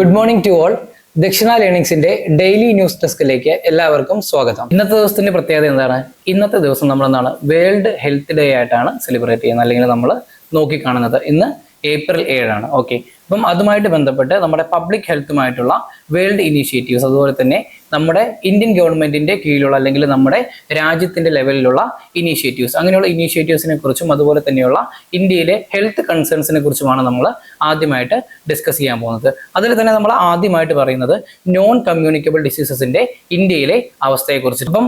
Good morning to all. ദക്ഷിണ ലേണിംഗ്സിന്റെ daily news ഡെസ്കിലേക്ക് എല്ലാവർക്കും സ്വാഗതം. ഇന്നത്തെ ദിവസത്തിന്റെ പ്രത്യേകത എന്താണ്? ഇന്നത്തെ ദിവസം നമ്മൾ എന്താണ് വേൾഡ് ഹെൽത്ത് ഡേ ആയിട്ടാണ് സെലിബ്രേറ്റ് ചെയ്യുന്നത്, അല്ലെങ്കിൽ നമ്മൾ നോക്കിക്കാണുന്നത്. ഇന്ന് ഏപ്രിൽ 7 ഓക്കെ. അപ്പം അതുമായിട്ട് ബന്ധപ്പെട്ട് നമ്മുടെ പബ്ലിക് ഹെൽത്തുമായിട്ടുള്ള വേൾഡ് ഇനീഷ്യേറ്റീവ്സ്, അതുപോലെ തന്നെ നമ്മുടെ ഇന്ത്യൻ ഗവൺമെന്റിന്റെ കീഴിലുള്ള അല്ലെങ്കിൽ നമ്മുടെ രാജ്യത്തിന്റെ ലെവലിലുള്ള ഇനീഷ്യേറ്റീവ്സ്, അങ്ങനെയുള്ള ഇനീഷ്യേറ്റീവ്സിനെ കുറിച്ചും അതുപോലെ തന്നെയുള്ള ഇന്ത്യയിലെ ഹെൽത്ത് കൺസേൺസിനെ കുറിച്ചുമാണ് നമ്മൾ ആദ്യമായിട്ട് ഡിസ്കസ് ചെയ്യാൻ പോകുന്നത്. അതിൽ തന്നെ നമ്മൾ ആദ്യമായിട്ട് പറയുന്നത് നോൺ കമ്മ്യൂണിക്കബിൾ ഡിസീസസിന്റെ ഇന്ത്യയിലെ അവസ്ഥയെക്കുറിച്ച്. അപ്പം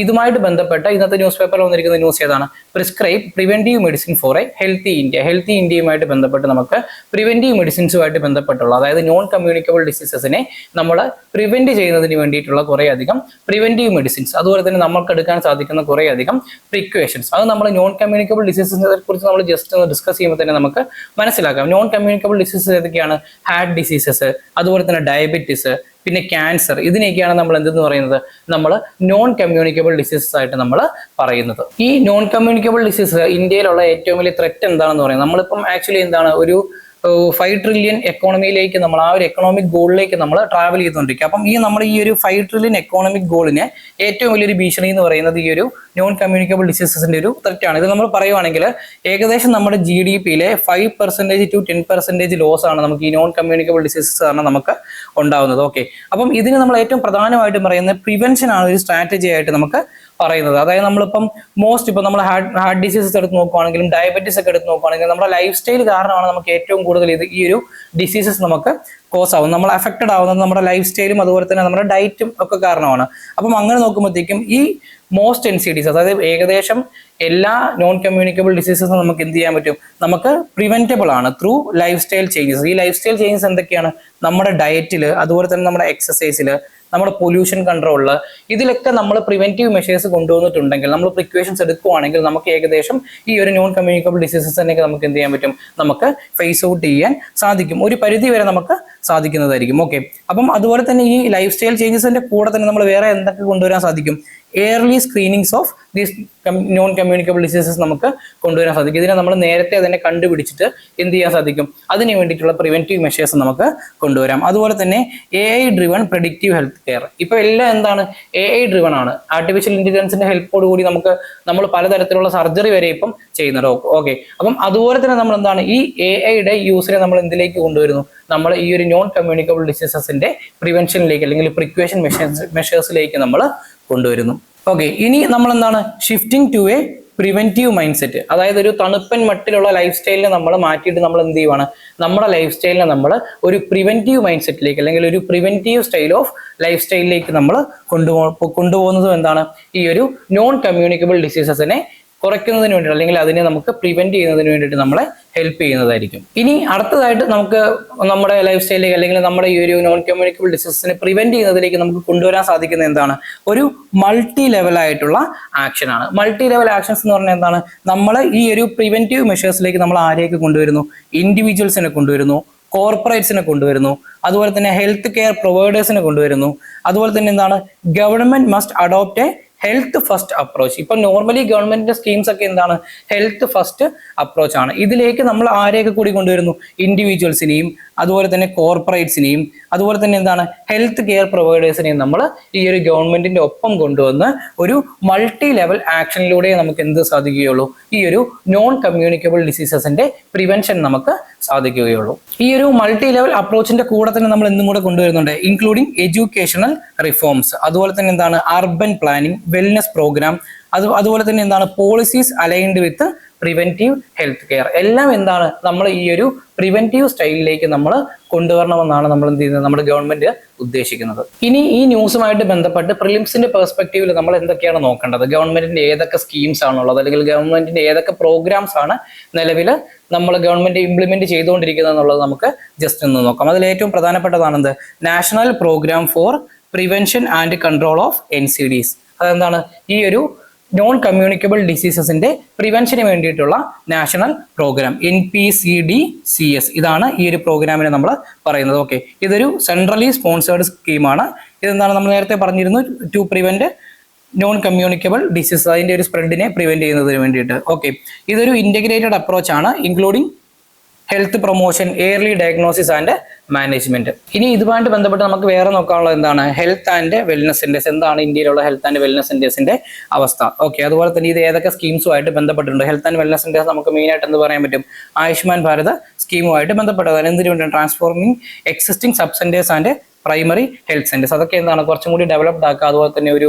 ഇതുമായിട്ട് ബന്ധപ്പെട്ട ഇന്നത്തെ ന്യൂസ് പേപ്പറിൽ വന്നിരിക്കുന്ന ന്യൂസ് ഏതാണ്? Prescribe preventive medicine for a healthy India. Healthy ഇന്ത്യയുമായിട്ട് ബന്ധപ്പെട്ട് നമുക്ക് പ്രിവെന്റീവ് മെഡിസിൻസുമായിട്ട് ബന്ധപ്പെട്ടുള്ള, അതായത് നോൺ കമ്മ്യൂണിക്കബിൾ ഡിസീസസിനെ നമ്മൾ പ്രിവെന്റ് ചെയ്യുന്നതിന് വേണ്ടിയിട്ടുള്ള കുറേ അധികം പ്രിവെന്റീവ് മെഡിസിൻസ്, അതുപോലെ തന്നെ നമുക്ക് എടുക്കാൻ സാധിക്കുന്ന കുറേ അധികം പ്രിക്വേഷൻസ്, അത് നമ്മൾ നോൺ കമ്മ്യൂണിക്കബിൾ ഡിസീസസിനെ കുറിച്ച് നമ്മൾ ജസ്റ്റ് ഒന്ന് ഡിസ്കസ് ചെയ്യുമ്പോൾ തന്നെ നമുക്ക് മനസ്സിലാക്കാം. നോൺ കമ്മ്യൂണിക്കബിൾ ഡിസീസസ് ഏതൊക്കെയാണ്? ഹാർട്ട് ഡിസീസസ്, അതുപോലെ തന്നെ ഡയബറ്റിസ്, പിന്നെ ക്യാൻസർ. ഇതിനെയൊക്കെയാണ് നമ്മൾ എന്തെന്ന് പറയുന്നത്? നമ്മൾ നോൺ കമ്മ്യൂണിക്കബിൾ ഡിസീസസ് ആയിട്ട് നമ്മൾ പറയുന്നത്. ഈ നോൺ കമ്മ്യൂണിക്കബിൾ ഡിസീസ് ഇന്ത്യയിലുള്ള ഏറ്റവും വലിയ ത്രെറ്റ് എന്താണെന്ന് പറയുന്നത്, നമ്മളിപ്പം ആക്ച്വലി എന്താണ് ഒരു 5 ട്രില്യൺ എക്കോണമിയിലേക്ക് നമ്മൾ ആ ഒരു എക്കണോമിക് ഗോളിലേക്ക് നമ്മൾ ട്രാവൽ ചെയ്തുകൊണ്ടിരിക്കുക. അപ്പം നമ്മൾ ഈ ഒരു 5 ട്രില്യൺ എക്കോണമിക് ഗോളിന് ഏറ്റവും വലിയൊരു ഭീഷണി എന്ന് പറയുന്നത് ഈ ഒരു നോൺ കമ്മ്യൂണിക്കബിൾ ഡിസീസസിന്റെ ഒരു ത്രെറ്റാണ്. ഇത് നമ്മൾ പറയുവാണെങ്കിൽ ഏകദേശം നമ്മുടെ GDP-യിലെ 5% to 10% ലോസ് ആണ് നമുക്ക് ഈ നോൺ കമ്മ്യൂണിക്കബിൾ ഡിസീസസ് കാരണം നമുക്ക് ഉണ്ടാവുന്നത്. ഓക്കെ, അപ്പം ഇതിന് നമ്മൾ ഏറ്റവും പ്രധാനമായിട്ടും പറയുന്നത് പ്രിവെൻഷൻ ആണ് ഒരു സ്ട്രാറ്റജി ആയിട്ട് നമുക്ക് പറയുന്നത്. അതായത് നമ്മളിപ്പം ഇപ്പം നമ്മൾ ഹാർട്ട് ഡിസീസസ് എടുത്ത് നോക്കുകയാണെങ്കിലും ഡയബറ്റീസ് ഒക്കെ എടുത്ത് നോക്കുകയാണെങ്കിലും നമ്മുടെ ലൈഫ് സ്റ്റൈൽ കാരണമാണ് നമുക്ക് ഏറ്റവും കൂടുതൽ ഈ ഒരു ഡിസീസസ് നമുക്ക് കോസ് ആവും. നമ്മൾ അഫക്റ്റഡ് ആവുന്നത് നമ്മുടെ ലൈഫ് സ്റ്റൈലും അതുപോലെ തന്നെ നമ്മുടെ ഡയറ്റും ഒക്കെ കാരണമാണ്. അപ്പം അങ്ങനെ നോക്കുമ്പോഴത്തേക്കും ഈ മോസ്റ്റ് NCDs, അതായത് ഏകദേശം എല്ലാ നോൺ കമ്മ്യൂണിക്കബിൾ ഡിസീസസും നമുക്ക് എന്ത് ചെയ്യാൻ പറ്റും? നമുക്ക് പ്രിവെന്റബിൾ ആണ് ത്രൂ ലൈഫ് സ്റ്റൈൽ ചേഞ്ചസ്. ഈ ലൈഫ് സ്റ്റൈൽ ചേഞ്ചസ് എന്തൊക്കെയാണ്? നമ്മുടെ ഡയറ്റിൽ, അതുപോലെ തന്നെ നമ്മുടെ എക്സസൈസിൽ, നമ്മുടെ പൊല്യൂഷൻ കൺട്രോളിൽ, ഇതിലൊക്കെ നമ്മൾ പ്രിവെന്റീവ് മെഷേഴ്സ് കൊണ്ടുവന്നിട്ടുണ്ടെങ്കിൽ, നമ്മൾ പ്രിക്വേഷൻസ് എടുക്കുകയാണെങ്കിൽ നമുക്ക് ഏകദേശം ഈ ഒരു നോൺ കമ്മ്യൂണിക്കബിൾ ഡിസീസസ് തന്നെ നമുക്ക് എന്ത് ചെയ്യാൻ പറ്റും? നമുക്ക് ഫേസ് ഔട്ട് ചെയ്യാൻ സാധിക്കും. ഒരു പരിധി വരെ നമുക്ക് സാധിക്കുന്നതായിരിക്കും. ഓക്കെ, അപ്പം അതുപോലെ തന്നെ ഈ ലൈഫ് സ്റ്റൈൽ ചേഞ്ചസിന്റെ കൂടെ തന്നെ നമ്മൾ വേറെ എന്തൊക്കെ കൊണ്ടുവരാൻ സാധിക്കും? Early screenings of these non communicable diseases നമുക്ക് കൊണ്ടുവരാൻ സാധിക്കും. ഇതിനെ നമ്മൾ നേരത്തെ തന്നെ കണ്ടുപിടിച്ചിട്ട് എന്ത് ചെയ്യാൻ സാധിക്കും? അതിന് വേണ്ടിയിട്ടുള്ള പ്രിവെന്റീവ് മെഷേഴ്സ് നമുക്ക് കൊണ്ടുവരാം. അതുപോലെ തന്നെ AI driven predictive health care. ഇപ്പൊ എല്ലാം എന്താണ്? AI ഡ്രിവൺ ആണ്. ആർട്ടിഫിഷ്യൽ ഇന്റലിജൻസിന്റെ ഹെൽപ്പോട് കൂടി നമ്മൾ പലതരത്തിലുള്ള സർജറി വരെ ഇപ്പം ചെയ്യുന്നുണ്ട്. ഓക്കെ, അപ്പം അതുപോലെ തന്നെ നമ്മൾ എന്താണ് ഈ AI-യുടെ യൂസിനെ നമ്മൾ എന്തിലേക്ക് കൊണ്ടുവരുന്നു? നമ്മൾ ഈ ഒരു നോൺ കമ്മ്യൂണിക്കബിൾ ഡിസീസസിന്റെ പ്രിവെൻഷനിലേക്ക് അല്ലെങ്കിൽ പ്രിക്വേഷൻ മെഷേഴ്സിലേക്ക് നമ്മൾ കൊണ്ടുവരുന്നു. ഓക്കെ, ഇനി നമ്മൾ എന്താണ് shifting to a preventive mind set. അതായത് ഒരു തണുപ്പൻ മട്ടിലുള്ള ലൈഫ് സ്റ്റൈലിനെ നമ്മൾ മാറ്റിയിട്ട് നമ്മൾ എന്ത് ചെയ്യുവാണ്? നമ്മുടെ ലൈഫ് സ്റ്റൈലിനെ നമ്മൾ ഒരു പ്രിവെന്റീവ് മൈൻഡ് സെറ്റിലേക്ക് അല്ലെങ്കിൽ ഒരു പ്രിവെന്റീവ് സ്റ്റൈൽ ഓഫ് ലൈഫ് സ്റ്റൈലിലേക്ക് നമ്മൾ കൊണ്ടുപോകുന്നതും എന്താണ്? ഈ ഒരു നോൺ കമ്മ്യൂണിക്കബിൾ ഡിസീസസിനെ കുറയ്ക്കുന്നതിന് വേണ്ടി അല്ലെങ്കിൽ അതിനെ നമുക്ക് പ്രിവെന്റ് ചെയ്യുന്നതിന് വേണ്ടിയിട്ട് നമ്മളെ ഹെൽപ്പ് ചെയ്യുന്നതായിരിക്കും. ഇനി അടുത്തതായിട്ട് നമുക്ക് നമ്മുടെ ലൈഫ് സ്റ്റൈലിലേക്ക് അല്ലെങ്കിൽ നമ്മുടെ ഈ ഒരു നോൺ കമ്മ്യൂണിക്കബിൾ ഡിസീസസിനെ പ്രിവെന്റ് ചെയ്യുന്നതിലേക്ക് നമുക്ക് കൊണ്ടുവരാൻ സാധിക്കുന്നത് എന്താണ്? ഒരു മൾട്ടി ലെവൽ ആയിട്ടുള്ള ആക്ഷൻ ആണ്. മൾട്ടി ലെവൽ ആക്ഷൻസ് എന്ന് പറഞ്ഞാൽ എന്താണ്? നമ്മൾ ഈ ഒരു പ്രിവെന്റീവ് മെഷേഴ്സിലേക്ക് നമ്മൾ ആരെയൊക്കെ കൊണ്ടുവരുന്നു? ഇൻഡിവിജ്വൽസിനെ കൊണ്ടുവരുന്നു, കോർപ്പറേറ്റ്സിനെ കൊണ്ടുവരുന്നു, അതുപോലെ തന്നെ ഹെൽത്ത് കെയർ പ്രൊവൈഡേഴ്സിനെ കൊണ്ടുവരുന്നു. അതുപോലെ തന്നെ എന്താണ്? Government must adopt A health first approach. ഇപ്പൊ നോർമലി ഗവൺമെന്റിന്റെ സ്കീംസ് ഒക്കെ എന്താണ്? ഹെൽത്ത് ഫസ്റ്റ് അപ്രോച്ച് ആണ്. ഇതിലേക്ക് നമ്മൾ ആരെയൊക്കെ കൂടി കൊണ്ടുവരുന്നു? ഇൻഡിവിജ്വൽസിനെയും അതുപോലെ തന്നെ കോർപ്പറേറ്റ്സിനെയും അതുപോലെ തന്നെ എന്താണ് ഹെൽത്ത് കെയർ പ്രൊവൈഡേഴ്സിനെയും നമ്മൾ ഈ ഒരു ഗവൺമെന്റിന്റെ ഒപ്പം കൊണ്ടുവന്ന് ഒരു മൾട്ടി ലെവൽ ആക്ഷനിലൂടെ നമുക്ക് എന്ത് സാധിക്കുകയുള്ളൂ? ഈ ഒരു നോൺ കമ്മ്യൂണിക്കബിൾ ഡിസീസസിന്റെ പ്രിവെൻഷൻ നമുക്ക് സാധിക്കുകയുള്ളൂ. ഈ ഒരു മൾട്ടി ലെവൽ അപ്രോച്ചിന്റെ കൂടെ തന്നെ നമ്മൾ എന്തും കൂടെ കൊണ്ടുവരുന്നുണ്ട്? ഇൻക്ലൂഡിങ് എഡ്യൂക്കേഷണൽ റിഫോംസ്, അതുപോലെ തന്നെ എന്താണ് അർബൻ പ്ലാനിങ്, വെൽനെസ് പ്രോഗ്രാം, അതുപോലെ തന്നെ എന്താണ് പോളിസീസ് അലൈൻഡ് വിത്ത് പ്രിവെന്റീവ് ഹെൽത്ത് കെയർ. എല്ലാം എന്താണ്? നമ്മൾ ഈ ഒരു പ്രിവെന്റീവ് സ്റ്റൈലിലേക്ക് നമ്മൾ കൊണ്ടുവരണമെന്നാണ് നമ്മൾ എന്ത് ചെയ്യുന്നത്? നമ്മുടെ ഗവൺമെന്റ് ഉദ്ദേശിക്കുന്നത്. ഇനി ഈ ന്യൂസുമായിട്ട് ബന്ധപ്പെട്ട് പ്രിലിംസിന്റെ പെർസ്പെക്റ്റീവിൽ നമ്മൾ എന്തൊക്കെയാണ് നോക്കേണ്ടത്? ഗവൺമെന്റിന്റെ ഏതൊക്കെ സ്കീംസ് ആണുള്ളത് അല്ലെങ്കിൽ ഗവൺമെന്റിന്റെ ഏതൊക്കെ പ്രോഗ്രാംസ് ആണ് നിലവിൽ നമ്മൾ ഗവൺമെന്റ് ഇംപ്ലിമെന്റ് ചെയ്തുകൊണ്ടിരിക്കുന്നത് എന്നുള്ളത് നമുക്ക് ജസ്റ്റ് ഒന്ന് നോക്കാം. അതിൽ ഏറ്റവും പ്രധാനപ്പെട്ടതാണെന്ത്? National programme for prevention and control of NCDs. അതെന്താണ്? ഈ ഒരു നോൺ കമ്മ്യൂണിക്കബിൾ ഡിസീസസിന്റെ പ്രിവെൻഷന് വേണ്ടിയിട്ടുള്ള നാഷണൽ പ്രോഗ്രാം NPCDCS. ഇതാണ് ഈ ഒരു പ്രോഗ്രാമിനെ നമ്മൾ പറയുന്നത്. ഓക്കെ, ഇതൊരു സെൻട്രലി സ്പോൺസേർഡ് സ്കീമാണ്. ഇതെന്താണ്? നമ്മൾ നേരത്തെ പറഞ്ഞിരുന്നു, to prevent non communicable disease, അതിന്റെ ഒരു സ്പ്രെഡിനെ പ്രിവെന്റ് ചെയ്യുന്നതിന് വേണ്ടിയിട്ട്. ഓക്കെ, ഇതൊരു ഇന്റഗ്രേറ്റഡ് അപ്രോച്ച് ആണ്, including health promotion, early diagnosis and management. ഇനി ഇതുമായിട്ട് ബന്ധപ്പെട്ട് നമുക്ക് വേറെ നോക്കാനുള്ളത് എന്താണ്? Health and wellness centres. എന്താണ് ഇന്ത്യയിലുള്ള ഹെൽത്ത് ആൻഡ് വെൽനസ് സെന്റേഴ്സിന്റെ അവസ്ഥ? ഓക്കെ, അതുപോലെ തന്നെ ഇത് ഏതൊക്കെ സ്കീംസുമായിട്ട് ബന്ധപ്പെട്ടിട്ടുണ്ട്? ഹെൽത്ത് ആൻഡ് വെൽനസ് സെന്റേഴ്സ് നമുക്ക് മെയിൻ ആയിട്ട് എന്ത് പറയാൻ പറ്റും? ആയുഷ്മാൻ ഭാരത് സ്കീമുമായിട്ട് ബന്ധപ്പെട്ടതാണ്. എന്തിനു വേണ്ടിയാണ്? Transforming existing sub centres and primary health centres. അതൊക്കെ എന്താണ്? കുറച്ചും കൂടി ഡെവലപ്ഡ് ആക്കുക. അതുപോലെ തന്നെ ഒരു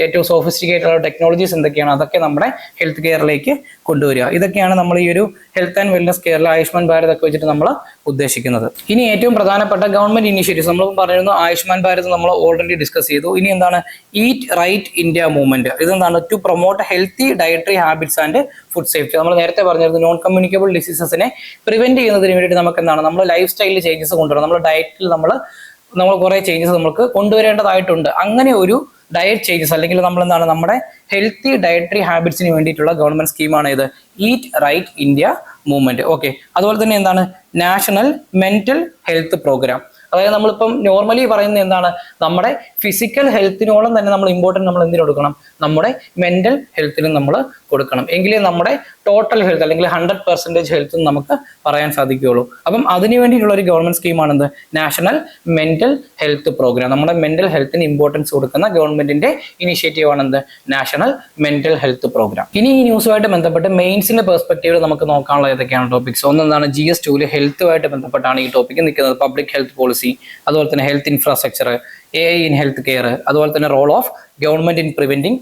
ഏറ്റവും സോഫിസ്റ്റിക്കേറ്റഡ് ആയ ടെക്നോളജീസ് എന്തൊക്കെയാണ് അതൊക്കെ നമ്മുടെ ഹെൽത്ത് കെയറിലേക്ക് കൊണ്ടുവരിക. ഇതൊക്കെയാണ് നമ്മൾ ഈ ഒരു ഹെൽത്ത് ആൻഡ് വെൽനസ് കെയറിൽ ആയുഷ്മാൻ ഭാരത് ഒക്കെ വെച്ചിട്ട് നമ്മൾ ഉദ്ദേശിക്കുന്നത്. ഇനി ഏറ്റവും പ്രധാനപ്പെട്ട ഗവൺമെന്റ് ഇനിഷ്യേറ്റീവ്സ് നമ്മൾ പറഞ്ഞിരുന്നു. ആയുഷ്മാൻ ഭാരത് നമ്മൾ ഓൾറെഡി ഡിസ്കസ് ചെയ്തു. ഇനി എന്താണ്? Eat right India movement. ഇതെന്താണ്? To promote healthy dietary habits and food safety. നമ്മൾ നേരത്തെ പറഞ്ഞിരുന്നു നോൺ കമ്മ്യൂണിക്കബിൾ ഡിസീസസിനെ പ്രിവെന്റ് ചെയ്യുന്നതിന് വേണ്ടിയിട്ട് നമുക്ക് എന്താണ്? നമ്മൾ ലൈഫ് സ്റ്റൈലിൽ ചേഞ്ചസ് കൊണ്ടുവരണം. നമ്മുടെ ഡയറ്റിൽ നമ്മൾ കുറെ ചേഞ്ചസ് നമുക്ക് കൊണ്ടുവരേണ്ടതായിട്ടുണ്ട്. അങ്ങനെ ഒരു ഡയറ്റ് ചേഞ്ചസ് അല്ലെങ്കിൽ നമ്മൾ എന്താണ് നമ്മുടെ ഹെൽത്തി ഡയറ്ററി ഹാബിറ്റ്സിന് വേണ്ടിയിട്ടുള്ള ഗവൺമെന്റ് സ്കീമാണ് ഇത് eat right India movement. Okay, അതുപോലെ തന്നെ എന്താണ്? National mental health programme. അതായത് നമ്മളിപ്പം നോർമലി പറയുന്നത് എന്താണ്? നമ്മുടെ ഫിസിക്കൽ ഹെൽത്തിനോളം തന്നെ നമ്മൾ ഇമ്പോർട്ടൻറ്റ് നമ്മൾ എന്തിനു കൊടുക്കണം? നമ്മുടെ മെന്റൽ ഹെൽത്തിനും നമ്മൾ കൊടുക്കണം. എങ്കിലേ നമ്മുടെ ടോട്ടൽ ഹെൽത്ത് അല്ലെങ്കിൽ 100% ഹെൽത്ത് നമുക്ക് പറയാൻ സാധിക്കുകയുള്ളൂ. അപ്പം അതിനു വേണ്ടിയിട്ടുള്ള ഒരു government സ്കീമാണെന്ത്? National mental health programme. നമ്മുടെ മെന്റൽ ഹെൽത്തിന് ഇമ്പോർട്ടൻസ് കൊടുക്കുന്ന ഗവൺമെന്റിന്റെ initiative ആണെന്ത്? National mental health programme. ഇനി ഈ ന്യൂസുമായിട്ട് ബന്ധപ്പെട്ട് മെയിൻസിന്റെ പെർസ്പെക്റ്റീവ് നമുക്ക് നോക്കാനുള്ള ഏതൊക്കെയാണ് ടോപ്പിക്സ്? ഒന്നെന്താണ്? GS2 ഹെൽത്തുമായിട്ട് ബന്ധപ്പെട്ടാണ് ഈ ടോപ്പിക്ക് നിൽക്കുന്നത്. പബ്ലിക് ഹെൽത്ത് പോളിസി, അതുപോലെ തന്നെ health infrastructure, AI in health care, അതുപോലെ തന്നെ role of government in preventing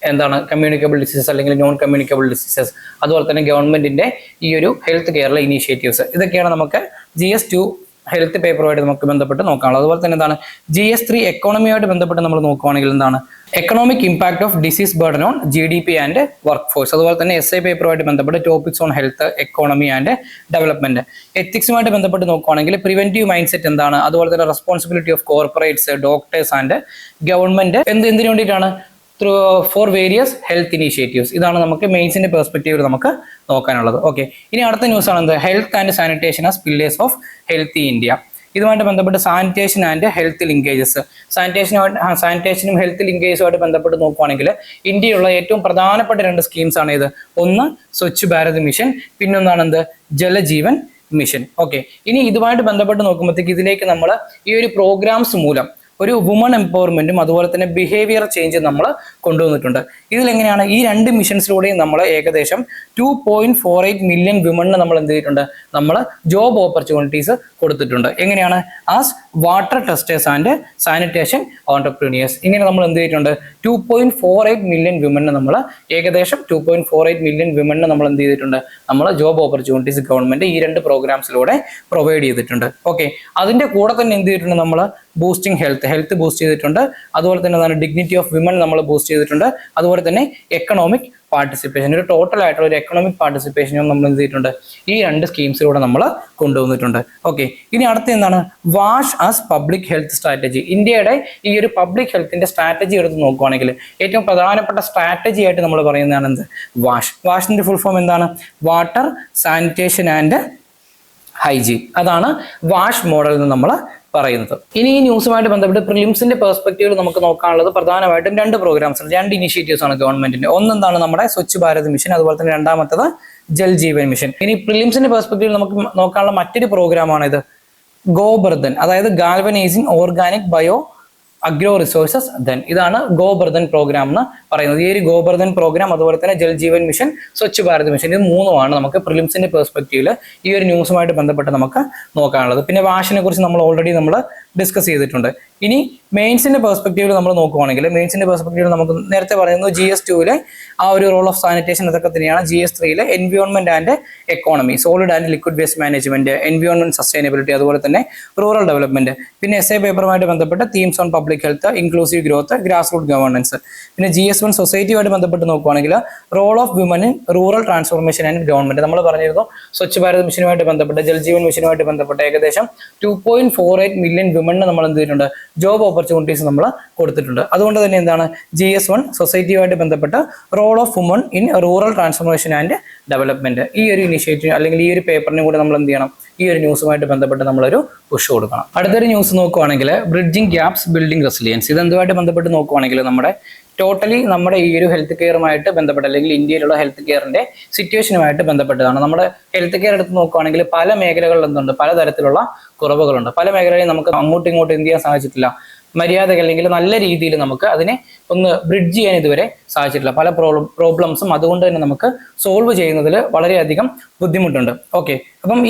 എന്താണ് കമ്മ്യൂണിക്കബിൾ ഡിസീസസ് അല്ലെങ്കിൽ നോൺ കമ്മ്യൂണിക്കബിൾ ഡിസീസസ്, അതുപോലെ തന്നെ ഗവൺമെന്റിന്റെ ഈ ഒരു ഹെൽത്ത് കെയറിലെ ഇനീഷ്യേറ്റീവ്സ്. ഇതൊക്കെയാണ് നമുക്ക് GS2 ഹെൽത്ത് പേപ്പറുമായിട്ട് നമുക്ക് ബന്ധപ്പെട്ട് നോക്കാനുള്ളത്. അതുപോലെ തന്നെ എന്താണ്? GS3 എക്കോണമിയുമായിട്ട് ബന്ധപ്പെട്ട് നമ്മൾ നോക്കുകയാണെങ്കിൽ എന്താണ്? Economic impact of disease burden on GDP and workforce. അതുപോലെ തന്നെ SI പേപ്പറുമായിട്ട് ബന്ധപ്പെട്ട് topics on health, economy and development. എത്തിക്സുമായിട്ട് ബന്ധപ്പെട്ട് നോക്കുകയാണെങ്കിൽ പ്രിവെന്റീവ് മൈൻഡ് സെറ്റ് എന്താണ്? അതുപോലെ തന്നെ responsibility of corporates, doctors and government എന്തിനു വേണ്ടിയിട്ടാണ്? For various health initiatives. ഇതാണ് നമുക്ക് മെയിൻസിന്റെ പെർസ്പെക്റ്റീവിൽ നമുക്ക് നോക്കാനുള്ളത്. ഓക്കെ, ഇനി അടുത്ത ന്യൂസ് ആണ് എന്ത്? Health and sanitation as pillars of healthy India. ഇതുമായിട്ട് ബന്ധപ്പെട്ട് സാനിറ്റേഷൻ ആൻഡ് ഹെൽത്ത് ലിങ്കേജസ്. സാനിറ്റേഷനും ഹെൽത്ത് ലിങ്കേജസുമായിട്ട് ബന്ധപ്പെട്ട് നോക്കുകയാണെങ്കിൽ ഇന്ത്യയിലുള്ള ഏറ്റവും പ്രധാനപ്പെട്ട 2 സ്കീംസ് ആണ് ഇത്. ഒന്ന് സ്വച്ഛ് ഭാരത് മിഷൻ, പിന്നൊന്നാണ് എന്ത്? ജലജീവൻ മിഷൻ. ഓക്കെ, ഇനി ഇതുമായിട്ട് ബന്ധപ്പെട്ട് നോക്കുമ്പോഴത്തേക്ക് ഇതിലേക്ക് നമ്മൾ ഈ ഒരു പ്രോഗ്രാംസ് മൂലം ഒരു വുമൺ എംപവർമെന്റും അതുപോലെ തന്നെ ബിഹേവിയർ ചേഞ്ചും നമ്മൾ കൊണ്ടുവന്നിട്ടുണ്ട്. ഇതിലെങ്ങനെയാണ്? ഈ 2 മിഷൻസിലൂടെയും നമ്മൾ ഏകദേശം 2.48 മില്യൺ വിമണിന് നമ്മൾ എന്ത് ചെയ്തിട്ടുണ്ട്? നമ്മൾ ജോബ് ഓപ്പർച്യൂണിറ്റീസ് കൊടുത്തിട്ടുണ്ട്. എങ്ങനെയാണ്? As water testers and sanitation entrepreneurs. ഇങ്ങനെ നമ്മൾ എന്ത് ചെയ്തിട്ടുണ്ട്? 2.48 മില്യൺ വിമണിന് നമ്മൾ ഏകദേശം 2.48 മില്യൺ വിമണിന് നമ്മൾ എന്ത് ചെയ്തിട്ടുണ്ട്? നമ്മൾ ജോബ് ഓപ്പർച്യൂണിറ്റീസ് ഗവൺമെന്റ് ഈ 2 പ്രോഗ്രാംസിലൂടെ പ്രൊവൈഡ് ചെയ്തിട്ടുണ്ട്. ഓക്കെ, അതിന്റെ കൂടെ തന്നെ എന്ത് ചെയ്തിട്ടുണ്ട്? നമ്മൾ ബൂസ്റ്റിംഗ് ഹെൽത്ത് ബൂസ്റ്റ് ചെയ്തിട്ടുണ്ട്. അതുപോലെ തന്നെ എന്താണ്? ഡിഗ്നിറ്റി ഓഫ് വിമൺ നമ്മൾ ബൂസ്റ്റ് ചെയ്തിട്ടുണ്ട്. അതുപോലെ തന്നെ എക്കണോമിക് പാർട്ടിസിപ്പേഷൻ, ഒരു ടോട്ടൽ ആയിട്ടുള്ള ഒരു എക്കണോമിക് പാർട്ടിസിപ്പേഷനും നമ്മൾ എന്ത് ചെയ്തിട്ടുണ്ട്? ഈ 2 സ്കീംസിലൂടെ നമ്മൾ കൊണ്ടുവന്നിട്ടുണ്ട്. ഓക്കെ, ഇനി അടുത്ത എന്താണ്? Wash as public health strategy. ഇന്ത്യയുടെ ഈ ഒരു പബ്ലിക് ഹെൽത്തിന്റെ സ്ട്രാറ്റജി എടുത്ത് നോക്കുകയാണെങ്കിൽ ഏറ്റവും പ്രധാനപ്പെട്ട സ്ട്രാറ്റജി ആയിട്ട് നമ്മൾ പറയുന്നതാണ് എന്ത്? വാഷ്. വാഷിന്റെ ഫുൾ ഫോം എന്താണ്? Water, sanitation and hygiene. അതാണ് വാഷ് മോഡൽ എന്ന് നമ്മൾ പറയുന്നത്. ഇനി ഈ ന്യൂസുമായിട്ട് ബന്ധപ്പെട്ട് പ്രിലിംസിന്റെ പെർസ്പെക്റ്റീവിൽ നമുക്ക് നോക്കാനുള്ളത് പ്രധാനമായിട്ടും 2 പ്രോഗ്രാംസ്, 2 ഇനിഷ്യേറ്റീവ്സ് ആണ് ഗവൺമെന്റിന്റെ. ഒന്നെന്താണ്? നമ്മുടെ സ്വച്ഛ് ഭാരത് മിഷൻ, അതുപോലെ തന്നെ രണ്ടാമത്തത് ജൽ ജീവൻ മിഷൻ. ഇനി പ്രിലിംസിന്റെ പെർസ്പെക്റ്റീവിൽ നമുക്ക് നോക്കാനുള്ള മറ്റൊരു പ്രോഗ്രാമാണ് ഇത് ഗോബർധൻ, അതായത് galvanising organic bio agro resources Dhan. ഇതാണ് ഗോബർധൻ പ്രോഗ്രാം എന്ന് പറയുന്നത്. ഈ ഒരു ഗോബർധൻ പ്രോഗ്രാം, അതുപോലെ തന്നെ ജൽ ജീവൻ മിഷൻ, സ്വച്ഛ് ഭാരത് മിഷൻ, ഇത് 3 നമുക്ക് പ്രിലിംസിന്റെ പെർസ്പെക്റ്റീവിൽ ഈ ഒരു ന്യൂസുമായിട്ട് ബന്ധപ്പെട്ട് നമുക്ക് നോക്കാനുള്ളത്. പിന്നെ വാഷിനെ കുറിച്ച് നമ്മൾ ഓൾറെഡി ഡിസ്കസ് ചെയ്തിട്ടുണ്ട്. ഇനി മെയിൻസിന്റെ പെർസ്പെക്റ്റീവിൽ നമ്മൾ നോക്കുവാണെങ്കിൽ മെയിൻസിന്റെ പെർസ്പെക്റ്റീവിൽ നമുക്ക് നേരത്തെ പറയുന്നത് GS2 ആ ഒരു റോൾ ഓഫ് സാനിറ്റേഷൻ അതൊക്കെ തന്നെയാണ്. GS3 environment and economy, solid and liquid waste management, environment sustainability, അതുപോലെ തന്നെ റൂറൽ ഡെവലപ്മെന്റ്. പിന്നെ SI പേപ്പറുമായിട്ട് ബന്ധപ്പെട്ട് themes on public health, inclusive growth, grass root governance. പിന്നെ GS1 സൊസൈറ്റിയുമായിട്ട് ബന്ധപ്പെട്ട് നോക്കുവാണെങ്കിൽ role of women in rural transformation and government. നമ്മൾ പറഞ്ഞിരുന്നു സ്വച്ഛ് ഭാരത് മിഷനുമായിട്ട് ബന്ധപ്പെട്ട്, ജൽജീവൻ മിഷനുമായിട്ട് ബന്ധപ്പെട്ട് ഏകദേശം 2.48 മില്യൺ വിമണിന് നമ്മൾ എന്ത് ചെയ്തിട്ടുണ്ട്? ജോബ് ഓപ്പർച്യൂണിറ്റീസ് നമ്മൾ കൊടുത്തിട്ടുണ്ട്. അതുകൊണ്ട് തന്നെ എന്താണ്? GS1 സൊസൈറ്റിയുമായിട്ട് ബന്ധപ്പെട്ട് role of woman in rural transformation and development, ഈ ഒരു ഇനിഷ്യേറ്റീവ് അല്ലെങ്കിൽ ഈ ഒരു പേപ്പറിനും കൂടെ നമ്മൾ എന്ത് ചെയ്യണം? ഈ ഒരു ന്യൂസുമായിട്ട് ബന്ധപ്പെട്ട് നമ്മളൊരു പുഷ് കൊടുക്കണം. അടുത്തൊരു ന്യൂസ് നോക്കുവാണെങ്കിൽ ബ്രിഡ്ജിംഗ് ഗ്യാപ്സ് ബിൽഡിംഗ് റെസിലിയൻസ്. ഇതെന്തുമായിട്ട് ബന്ധപ്പെട്ട് നോക്കുവാണെങ്കിൽ നമ്മുടെ ടോട്ടലി നമ്മുടെ ഈ ഒരു ഹെൽത്ത് കെയറുമായിട്ട് ബന്ധപ്പെട്ട അല്ലെങ്കിൽ ഇന്ത്യയിലുള്ള ഹെൽത്ത് കെയറിന്റെ സിറ്റുവേഷനുമായിട്ട് ബന്ധപ്പെട്ടതാണ്. നമ്മുടെ ഹെൽത്ത് കെയർ എടുത്ത് നോക്കുകയാണെങ്കിൽ പല മേഖലകളിൽ എന്തുണ്ട്, പലതരത്തിലുള്ള കുറവുകളുണ്ട്. പല മേഖലകളിൽ നമുക്ക് അങ്ങോട്ടും ഇങ്ങോട്ടും എന്ത് ചെയ്യാൻ സാധിച്ചിട്ടില്ല, മര്യാദകൾ അല്ലെങ്കിൽ നല്ല രീതിയിൽ നമുക്ക് അതിനെ ഒന്ന് ബ്രിഡ്ജ് ചെയ്യാൻ ഇതുവരെ സാധിച്ചിട്ടില്ല. പല പ്രോബ്ലംസും അതുകൊണ്ട് തന്നെ നമുക്ക് സോൾവ് ചെയ്യുന്നതിൽ വളരെയധികം ബുദ്ധിമുട്ടുണ്ട്. ഓക്കെ, അപ്പം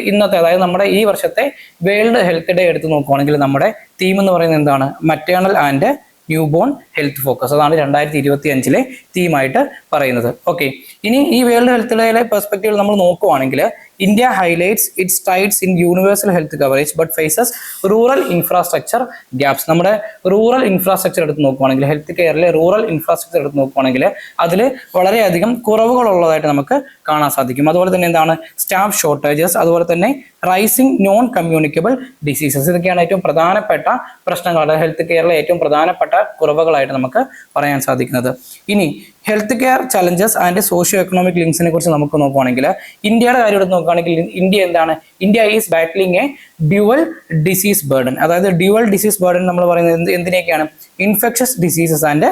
ഇന്നത്തെ അതായത് നമ്മുടെ ഈ വർഷത്തെ വേൾഡ് ഹെൽത്ത് ഡേ എടുത്ത് നോക്കുകയാണെങ്കിൽ നമ്മുടെ തീം എന്ന് പറയുന്നത് എന്താണ്, maternal and new born health focus. അതാണ് 2025 തീമായിട്ട് പറയുന്നത്. ഓക്കെ, ഇനി ഈ വേൾഡ് ഹെൽത്ത് ഡേയിലെ പെർസ്പെക്റ്റീവിൽ നമ്മൾ നോക്കുവാണെങ്കിൽ India highlights it strides in universal health coverage but faces rural infrastructure gaps. നമ്മുടെ റൂറൽ ഇൻഫ്രാസ്ട്രക്ചർ എടുത്ത് നോക്കുവാണെങ്കിൽ, ഹെൽത്ത് കെയറിലെ റൂറൽ ഇൻഫ്രാസ്ട്രക്ചർ എടുത്ത് നോക്കുവാണെങ്കിൽ അതിൽ വളരെയധികം കുറവുകളുള്ളതായിട്ട് നമുക്ക് കാണാൻ സാധിക്കും. അതുപോലെ തന്നെ എന്താണ്, സ്റ്റാഫ് ഷോർട്ടേജസ്, അതുപോലെ തന്നെ റൈസിങ് നോൺ കമ്മ്യൂണിക്കബിൾ ഡിസീസസ്. ഇതൊക്കെയാണ് ഏറ്റവും പ്രധാനപ്പെട്ട പ്രശ്നങ്ങൾ, ഹെൽത്ത് കെയറിലെ ഏറ്റവും പ്രധാനപ്പെട്ട കുറവുകളായിട്ട് നമുക്ക് പറയാൻ സാധിക്കുന്നത്. ഇനി health care challenges and socio economic ലിങ്ക്സിനെ കുറിച്ച് നമുക്ക് നോക്കുകയാണെങ്കിൽ ഇന്ത്യയുടെ കാര്യം എടുത്ത് നോക്കുകയാണെങ്കിൽ ഇന്ത്യ എന്താണ്, India is battling a dual disease burden. അതായത് ഡ്യുവൽ ഡിസീസ് ബേർഡൻ നമ്മൾ പറയുന്നത് എന്തിനൊക്കെയാണ്, ഇൻഫെക്ഷസ് ഡിസീസസ് ആൻഡ്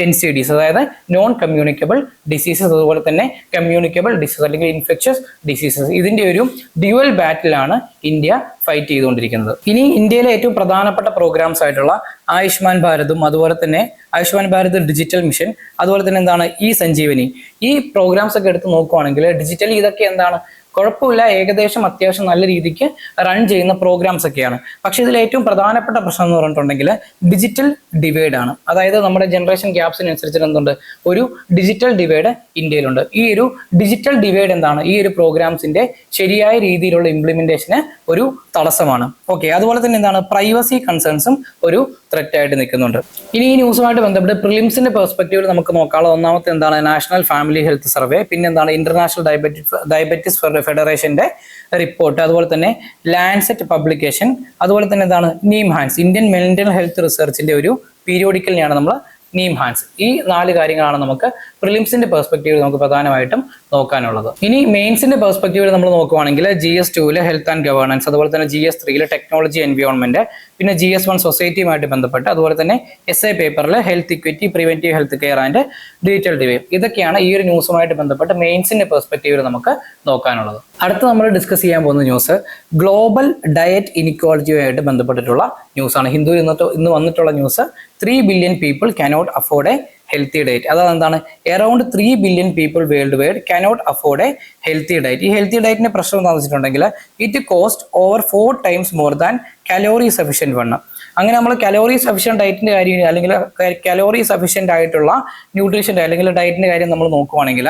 NCDs, അതായത് നോൺ കമ്മ്യൂണിക്കബിൾ ഡിസീസസ്, അതുപോലെ തന്നെ കമ്മ്യൂണിക്കബിൾ ഡിസീസ് അല്ലെങ്കിൽ ഇൻഫെക്ഷസ് ഡിസീസസ്. ഇതിന്റെ ഒരു ഡ്യുവൽ ബാറ്റിലാണ് ഇന്ത്യ ഫൈറ്റ് ചെയ്തുകൊണ്ടിരിക്കുന്നത്. ഇനി ഇന്ത്യയിലെ ഏറ്റവും പ്രധാനപ്പെട്ട പ്രോഗ്രാംസ് ആയിട്ടുള്ള ആയുഷ്മാൻ ഭാരതും അതുപോലെ തന്നെ ആയുഷ്മാൻ ഭാരത് ഡിജിറ്റൽ മിഷൻ, അതുപോലെ തന്നെ എന്താണ് സഞ്ജീവനി, ഈ പ്രോഗ്രാംസ് ഒക്കെ എടുത്ത് നോക്കുവാണെങ്കിൽ ഡിജിറ്റലി ഇതൊക്കെ എന്താണ് കുഴപ്പമില്ല, ഏകദേശം അത്യാവശ്യം നല്ല രീതിക്ക് റൺ ചെയ്യുന്ന പ്രോഗ്രാംസ് ഒക്കെയാണ്. പക്ഷെ ഇതിൽ ഏറ്റവും പ്രധാനപ്പെട്ട പ്രശ്നം എന്ന് പറഞ്ഞിട്ടുണ്ടെങ്കിൽ ഡിജിറ്റൽ ഡിവൈഡ് ആണ്. അതായത് നമ്മുടെ ജനറേഷൻ ഗ്യാപ്സിനനുസരിച്ച് എന്തുണ്ട്, ഒരു ഡിജിറ്റൽ ഡിവൈഡ് ഇന്ത്യയിലുണ്ട്. ഈ ഒരു ഡിജിറ്റൽ ഡിവൈഡ് എന്താണ്, ഈ ഒരു പ്രോഗ്രാംസിന്റെ ശരിയായ രീതിയിലുള്ള ഇംപ്ലിമെന്റേഷന് ഒരു തടസ്സമാണ്. ഓക്കെ, അതുപോലെ തന്നെ എന്താണ്, പ്രൈവസി കൺസേൺസും ഒരു ത്രെറ്റ് ആയിട്ട് നിൽക്കുന്നുണ്ട്. ഇനി ഈ ന്യൂസുമായിട്ട് ബന്ധപ്പെട്ട് പ്രിലിംസിന്റെ പെർസ്പെക്റ്റീവിൽ നമുക്ക് നോക്കാനുള്ള ഒന്നാമത്തെ എന്താണ്, നാഷണൽ ഫാമിലി ഹെൽത്ത് സർവേ, പിന്നെ എന്താണ് ഇന്റർനാഷണൽ ഡയബറ്റിസ് ഫെഡറേഷന്റെ റിപ്പോർട്ട്, അതുപോലെ തന്നെ ലാൻസെറ്റ് പബ്ലിക്കേഷൻ, അതുപോലെ തന്നെ എന്താണ് നീംഹാൻസ്, ഇന്ത്യൻ മെന്റൽ ഹെൽത്ത് റിസർച്ചിന്റെ ഒരു പീരിയോഡിക്കലിനെയാണ് നമ്മൾ നീംഹാൻസ്. ഈ 4 കാര്യങ്ങളാണ് നമുക്ക് പ്രിലിംസിന്റെ പെർസ്പെക്റ്റീവിൽ നമുക്ക് പ്രധാനമായിട്ടും നോക്കാനുള്ളത്. ഇനി മെയിൻസിന്റെ പെർസ്പെക്റ്റീവിൽ നമ്മൾ നോക്കുവാണെങ്കിൽ GS2 ഹെൽത്ത് ആൻഡ് ഗവേണൻസ്, അതുപോലെ തന്നെ GS3 ടെക്നോളജി എൻവയോൺമെന്റ്, പിന്നെ GS1 സൊസൈറ്റിയുമായിട്ട് ബന്ധപ്പെട്ട്, അതുപോലെ തന്നെ SI പേപ്പറിൽ health equity, preventive health care and digital divide. ഇതൊക്കെയാണ് ഈ ഒരു ന്യൂസുമായിട്ട് ബന്ധപ്പെട്ട് മെയിൻസിന്റെ പെർസ്പെക്റ്റീവിൽ നമുക്ക് നോക്കാനുള്ളത്. അടുത്ത് നമ്മൾ ഡിസ്കസ് ചെയ്യാൻ പോകുന്ന ന്യൂസ് ഗ്ലോബൽ ഡയറ്റ് ഇനിക്വാളിറ്റിയുമായിട്ട് ബന്ധപ്പെട്ടിട്ടുള്ള ന്യൂസാണ്. ഹിന്ദുവിൽ ഇന്ന് വന്നിട്ടുള്ള news 3 billion people cannot afford a healthy diet. അതാണ് എന്താണ്, around 3 billion people world wide cannot afford a healthy diet. ഈ ഹെൽത്തി ഡയറ്റിന്റെ പ്രശ്നം എന്താണെന്ന് വെച്ചിട്ടുണ്ടെങ്കിൽ it cost over 4 times more than calorie sufficient വണ്ണം. അങ്ങനെ നമ്മൾ കലോറി സഫിഷ്യന്റ് ഡയറ്റിന്റെ കാര്യം അല്ലെങ്കിൽ കലോറി സഫിഷ്യന്റ് ആയിട്ടുള്ള ന്യൂട്രീഷന്റെ അല്ലെങ്കിൽ ഡയറ്റിന്റെ കാര്യം നമ്മൾ നോക്കുവാണെങ്കിൽ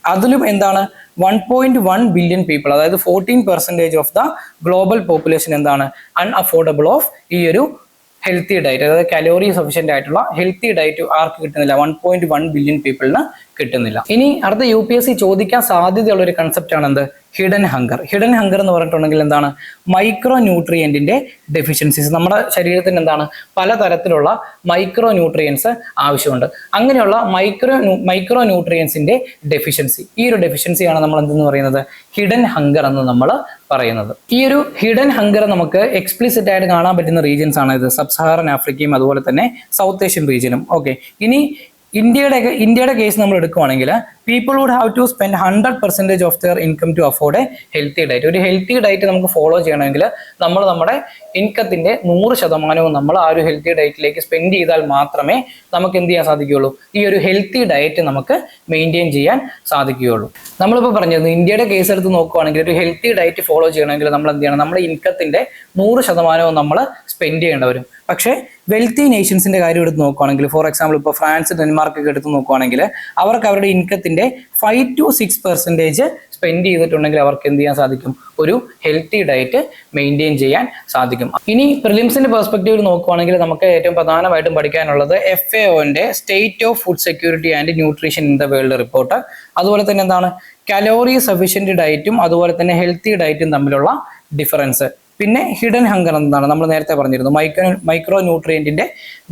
അതിലും എന്താണ് 1.1 ബില്യൺ പീപ്പിൾ, അതായത് 14% ഓഫ് ദ ഗ്ലോബൽ പോപ്പുലേഷൻ എന്താണ് അൺഅഫോർഡബിൾ ഓഫ് ഈ ഒരു ഹെൽത്തി ഡയറ്റ്, അതായത് കലോറി സഫിഷ്യന്റ് ആയിട്ടുള്ള ഹെൽത്തി ഡയറ്റ് ആർക്ക് കിട്ടുന്നില്ല, 1.1 ബില്യൺ പീപ്പിളിന് കിട്ടുന്നില്ല. ഇനി അടുത്ത UPSC ചോദിക്കാൻ സാധ്യതയുള്ള ഒരു കൺസെപ്റ്റ് ആണ് എന്ത്, ഹിഡൻ ഹങ്കർ. ഹിഡൻ ഹങ്കർ എന്ന് പറഞ്ഞിട്ടുണ്ടെങ്കിൽ എന്താണ്, മൈക്രോ ന്യൂട്രിയന്റിന്റെ ഡെഫിഷ്യൻസീസ്. നമ്മുടെ ശരീരത്തിന് എന്താണ് പലതരത്തിലുള്ള മൈക്രോ ന്യൂട്രിയൻസ് ആവശ്യമുണ്ട്. അങ്ങനെയുള്ള മൈക്രോ ന്യൂട്രിയൻസിന്റെ ഡെഫിഷ്യൻസി, ഈ ഒരു ഡെഫിഷ്യൻസിയാണ് നമ്മൾ എന്തെന്ന് പറയുന്നത്, ഹിഡൻ ഹങ്കർ എന്ന് നമ്മൾ പറയുന്നത്. ഈ ഒരു ഹിഡൻ ഹങ്കർ നമുക്ക് എക്സ്പ്ലിസിറ്റ് ആയിട്ട് കാണാൻ പറ്റുന്ന റീജിയൻസ് ആണ് ഇത് സബ്-സഹാറൻ ആഫ്രിക്കയും അതുപോലെ തന്നെ സൗത്ത് ഏഷ്യൻ റീജിയനും. ഓക്കെ, ഇനി ഇന്ത്യയുടെ കേസ് നമ്മൾ എടുക്കുവാണെങ്കിൽ people would have to spend 100% of their income to afford a healthy diet. ഒരു ഹെൽത്തി ഡയറ്റ് നമുക്ക് ഫോളോ ചെയ്യണമെങ്കിൽ നമ്മൾ നമ്മുടെ ഇൻകത്തിന്റെ 100% നമ്മൾ ആ ഒരു ഹെൽത്തി ഡയറ്റിലേക്ക് സ്പെൻഡ് ചെയ്താൽ മാത്രമേ നമുക്ക് എന്ത് ചെയ്യാൻ സാധിക്കുകയുള്ളൂ, ഈ ഒരു ഹെൽത്തി ഡയറ്റ് നമുക്ക് മെയിൻറ്റെയിൻ ചെയ്യാൻ സാധിക്കുകയുള്ളൂ. നമ്മളിപ്പോൾ പറഞ്ഞിരുന്നു ഇന്ത്യയുടെ കേസ് എടുത്ത് നോക്കുകയാണെങ്കിൽ ഒരു ഹെൽത്തി ഡയറ്റ് ഫോളോ ചെയ്യണമെങ്കിൽ നമ്മൾ എന്ത് ചെയ്യണം, നമ്മുടെ ഇൻകത്തിന്റെ 100% നമ്മൾ സ്പെൻഡ് ചെയ്യേണ്ടി വരും. പക്ഷേ വെൽത്തി നേഷൻസിന്റെ കാര്യം എടുത്ത് നോക്കുകയാണെങ്കിൽ, ഫോർ എക്സാമ്പിൾ ഇപ്പോൾ ഫ്രാൻസ്, ഡെൻമാർക്ക് ഒക്കെ എടുത്ത് നോക്കുകയാണെങ്കിൽ അവർക്ക് അവരുടെ ഇൻകത്തിന്റെ 5 to 6% സ്പെൻഡ് ചെയ്തിട്ടുണ്ടെങ്കിൽ അവർക്ക് എന്ത് ചെയ്യാൻ സാധിക്കും, ഒരു ഹെൽത്തി ഡയറ്റ് മെയിൻറ്റെയിൻ ചെയ്യാൻ സാധിക്കും. ഇനി പ്രിലിംസിന്റെ പെർസ്പെക്റ്റീവിൽ നോക്കുകയാണെങ്കിൽ നമുക്ക് ഏറ്റവും പ്രധാനമായിട്ടും പഠിക്കാനുള്ളത് FAOന്റെ state of food security and nutrition in the world report, അതുപോലെ തന്നെ എന്താണ് കലോറി സഫിഷ്യന്റ് ഡയറ്റും അതുപോലെ തന്നെ ഹെൽത്തി ഡയറ്റും തമ്മിലുള്ള ഡിഫറൻസ്, പിന്നെ ഹിഡൻ ഹങ്കർ എന്താണ് നമ്മൾ നേരത്തെ പറഞ്ഞിരുന്നു, മൈക്രോ ന്യൂട്രിയന്റിന്റെ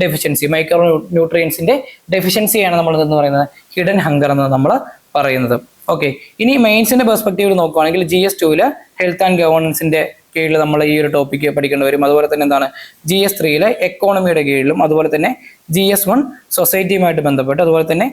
ഡെഫിഷ്യൻസി, മൈക്രോ ന്യൂട്രിയൻസിന്റെ ഡെഫിഷ്യൻസിയാണ് നമ്മൾ എന്ന് പറയുന്നത് ഹിഡൻ ഹങ്കർ എന്ന് നമ്മൾ പറയുന്നത്. ഓക്കെ, ഇനി മെയിൻസിന്റെ പെർസ്പെക്റ്റീവിൽ നോക്കുകയാണെങ്കിൽ GS2 ഹെൽത്ത് ആൻഡ് ഗവേണൻസിന്റെ കീഴിൽ നമ്മൾ ഈ ഒരു ടോപ്പിക്ക് പഠിക്കേണ്ടി വരും. അതുപോലെ തന്നെ എന്താണ് GS3 എക്കോണമിയുടെ കീഴിലും, അതുപോലെ തന്നെ GS1 സൊസൈറ്റിയുമായിട്ട് ബന്ധപ്പെട്ട്, അതുപോലെ തന്നെ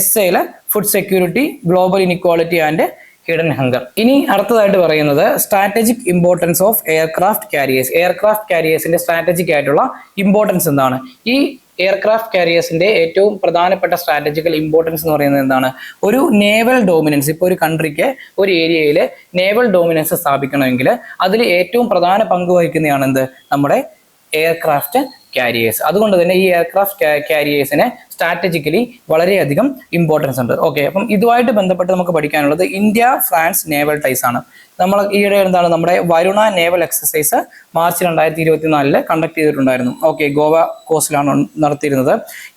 SA food security, global inequality and hidden hunger. ഇനി അടുത്തതായിട്ട് പറയുന്നത് strategic importance of aircraft carriers. Aircraft കാരിയേഴ്സിന്റെ സ്ട്രാറ്റജിക് ആയിട്ടുള്ള ഇമ്പോർട്ടൻസ് എന്താണ്? ഈ എയർക്രാഫ്റ്റ് കാരിയേഴ്സിന്റെ ഏറ്റവും പ്രധാനപ്പെട്ട സ്ട്രാറ്റജിക്കൽ ഇമ്പോർട്ടൻസ് എന്ന് പറയുന്നത് എന്താണ്? ഒരു നേവൽ ഡോമിനൻസ്, ഇപ്പോൾ ഒരു കൺട്രിക്ക് ഒരു ഏരിയയിൽ നേവൽ ഡോമിനൻസ് സ്ഥാപിക്കണമെങ്കിൽ അതിൽ ഏറ്റവും പ്രധാന പങ്ക് വഹിക്കുന്നതാണ് എന്ത്? നമ്മുടെ എയർക്രാഫ്റ്റ് കാരിയേഴ്സ്. അതുകൊണ്ട് തന്നെ ഈ എയർക്രാഫ്റ്റ് കാരിയേഴ്സിന് സ്ട്രാറ്റജിക്കലി വളരെയധികം ഇമ്പോർട്ടൻസ് ഉണ്ട്. ഓക്കെ, അപ്പം ഇതുമായിട്ട് ബന്ധപ്പെട്ട് നമുക്ക് പഠിക്കാനുള്ളത് ഇന്ത്യ ഫ്രാൻസ് നേവൽ ടൈസ് ആണ്. നമ്മൾ ഈയിടെ എന്താണ് നമ്മുടെ Varuna naval exercise March 2024 conduct ചെയ്തിട്ടുണ്ടായിരുന്നു. ഓക്കെ, ഗോവ കോസ്റ്റിലാണ് നടത്തിയിരുന്നത്.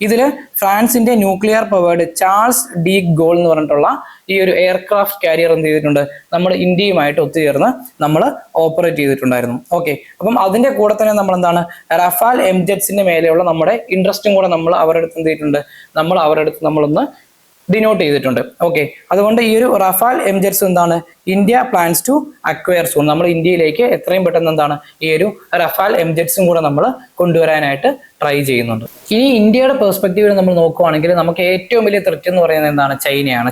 ഇതിൽ ഫ്രാൻസിന്റെ nuclear powered Charles De goal എന്ന് പറഞ്ഞിട്ടുള്ള ഈ ഒരു എയർക്രാഫ്റ്റ് കാരിയർ എന്ത് ചെയ്തിട്ടുണ്ട്? നമ്മൾ ഇന്ത്യയുമായിട്ട് ഒത്തുചേർന്ന് നമ്മൾ ഓപ്പറേറ്റ് ചെയ്തിട്ടുണ്ടായിരുന്നു. ഓക്കെ, അപ്പം അതിന്റെ കൂടെ തന്നെ നമ്മൾ എന്താണ് റഫാൽ എംജെറ്റ്സിന്റെ മേലെയുള്ള നമ്മുടെ ഇൻട്രസ്റ്റും കൂടെ നമ്മൾ അവരുടെ അടുത്ത് എന്ത് ചെയ്തിട്ടുണ്ട്? നമ്മളൊന്ന് ഡിനോട്ട് ചെയ്തിട്ടുണ്ട്. ഓക്കെ, അതുകൊണ്ട് ഈ ഒരു റഫാൽ എംജെറ്റ്സ് എന്താണ് India plans to acquire soon. നമ്മൾ ഇന്ത്യയിലേക്ക് എത്രയും പെട്ടെന്ന് എന്താണ് ഈ ഒരു റഫാൽ എംജെറ്റ്സും കൂടെ നമ്മൾ കൊണ്ടുവരാനായിട്ട് ട്രൈ ചെയ്യുന്നുണ്ട്. ഇനി ഇന്ത്യയുടെ പെർസ്പെക്റ്റീവിൽ നമ്മൾ നോക്കുവാണെങ്കിൽ നമുക്ക് ഏറ്റവും വലിയ ത്രെറ്റ് എന്ന് പറയുന്നത് എന്താണ്?